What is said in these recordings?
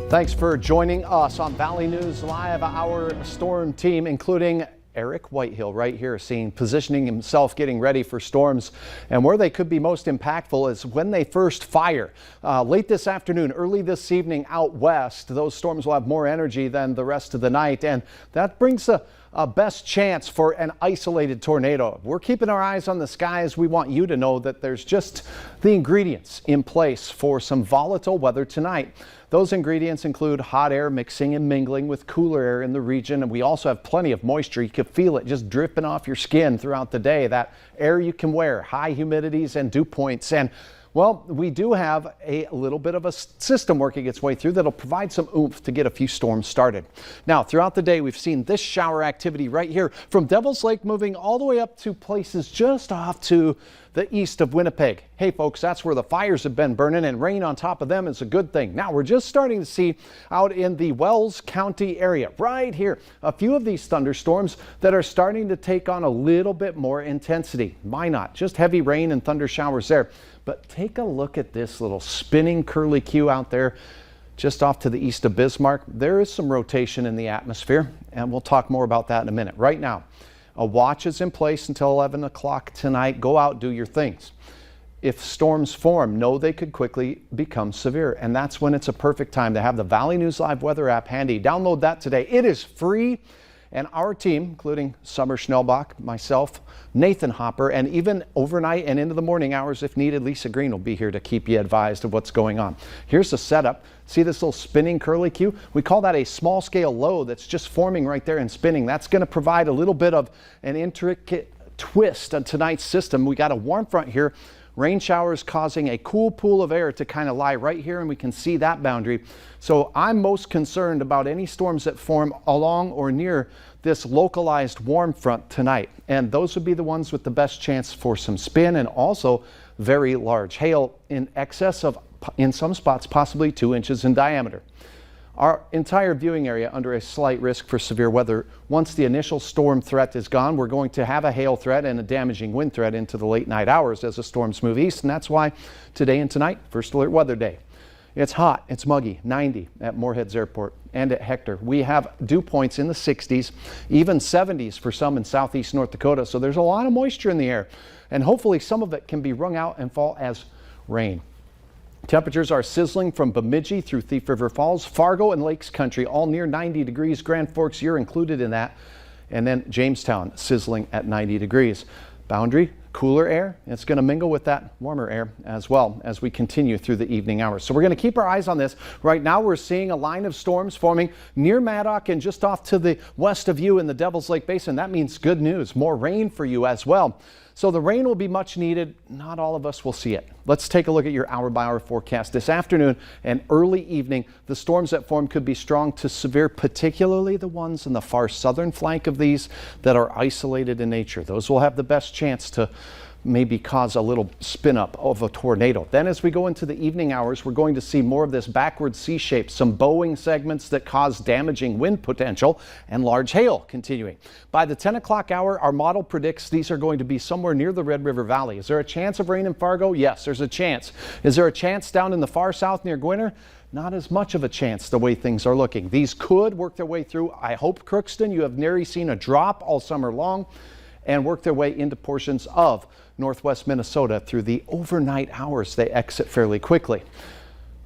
Thanks for joining us on Valley News Live. Our storm team, including Eric Whitehill right here, positioning himself, getting ready for storms. And where they could be most impactful is when they first fire. Late this afternoon, early this evening out west, those storms will have more energy than the rest of the night. And that brings a best chance for an isolated tornado. We're keeping our eyes on the skies. We want you to know that there's just the ingredients in place for some volatile weather tonight. Those ingredients include hot air mixing and mingling with cooler air in the region, and we also have plenty of moisture. You can feel it just dripping off your skin throughout the day. That air you can wear, high humidities and dew points. And well, we do have a little bit of a system working its way through that'll provide some oomph to get a few storms started. Now, throughout the day, we've seen this shower activity right here from Devil's Lake moving all the way up to places just off to the east of Winnipeg. Hey folks, that's where the fires have been burning, and rain on top of them is a good thing. Now we're just starting to see out in the Wells County area right here a few of these thunderstorms that are starting to take on a little bit more intensity. Why not? Just heavy rain and thunder showers there. But take a look at this little spinning curlicue out there just off to the east of Bismarck. There is some rotation in the atmosphere, and we'll talk more about that in a minute. Right now, a watch is in place until 11 o'clock tonight. Go out, do your things. If storms form, know they could quickly become severe, and that's when it's a perfect time to have the Valley News Live weather app handy. Download that today. It is free, and our team, including Summer Schnellbach, myself, Nathan Hopper, and even overnight and into the morning hours if needed, Lisa Green will be here to keep you advised of what's going on. Here's the setup. See this little spinning curlicue? We call that a small scale low that's just forming right there and spinning. That's going to provide a little bit of an intricate twist on tonight's system. We got a warm front here. Rain showers causing a cool pool of air to kind of lie right here, and we can see that boundary. So I'm most concerned about any storms that form along or near this localized warm front tonight. And those would be the ones with the best chance for some spin and also very large hail in excess of, in some spots, possibly 2 inches in diameter. Our entire viewing area under a slight risk for severe weather. Once the initial storm threat is gone, we're going to have a hail threat and a damaging wind threat into the late night hours as the storms move east, and that's why today and tonight, first alert weather day. It's hot, it's muggy, 90 at Moorheads Airport and at Hector. We have dew points in the 60s, even 70s for some in southeast North Dakota, so there's a lot of moisture in the air, and hopefully some of it can be wrung out and fall as rain. Temperatures are sizzling from Bemidji through Thief River Falls, Fargo and Lakes Country, all near 90 degrees. Grand Forks, you're included in that. And then Jamestown sizzling at 90 degrees. Boundary, cooler air. It's going to mingle with that warmer air as well as we continue through the evening hours. So we're going to keep our eyes on this. Right now we're seeing a line of storms forming near Maddock and just off to the west of you in the Devil's Lake Basin. That means good news, more rain for you as well. So the rain will be much needed. Not all of us will see it. Let's take a look at your hour-by-hour forecast. This afternoon and early evening, the storms that form could be strong to severe, particularly the ones in the far southern flank of these that are isolated in nature. Those will have the best chance to maybe cause a little spin up of a tornado. Then as we go into the evening hours, we're going to see more of this backward C shape, some bowing segments that cause damaging wind potential and large hail continuing. By the 10 o'clock hour, our model predicts these are going to be somewhere near the Red River Valley. Is there a chance of rain in Fargo? Yes, there's a chance. Is there a chance down in the far south near Gwinner? Not as much of a chance the way things are looking. These could work their way through. I hope Crookston, you have nearly seen a drop all summer long, and work their way into portions of northwest Minnesota through the overnight hours. They exit fairly quickly,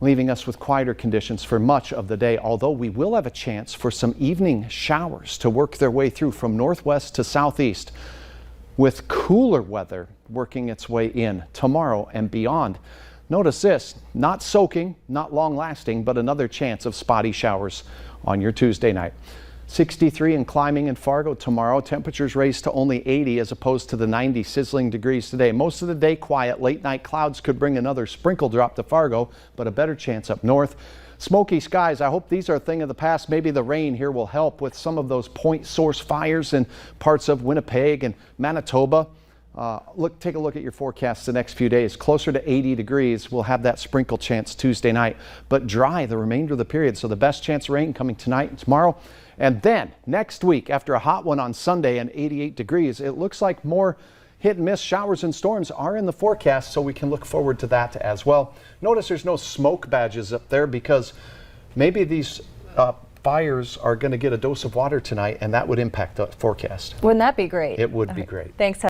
leaving us with quieter conditions for much of the day, although we will have a chance for some evening showers to work their way through from northwest to southeast, with cooler weather working its way in tomorrow and beyond. Notice this, not soaking, not long lasting, but another chance of spotty showers on your Tuesday night. 63 and climbing in Fargo tomorrow. Temperatures raise to only 80 as opposed to the 90 sizzling degrees today. Most of the day quiet. Late night clouds could bring another sprinkle drop to Fargo, but a better chance up north. Smoky skies. I hope these are a thing of the past. Maybe the rain here will help with some of those point source fires in parts of Winnipeg and Manitoba. Take a look at your forecast the next few days. Closer to 80 degrees. We'll have that sprinkle chance Tuesday night, but dry the remainder of the period. So the best chance of rain coming tonight and tomorrow. And then next week, after a hot one on Sunday and 88 degrees, it looks like more hit and miss showers and storms are in the forecast, so we can look forward to that as well. Notice there's no smoke badges up there because maybe these fires are going to get a dose of water tonight, and that would impact the forecast. Wouldn't that be great? It would be great. Thanks.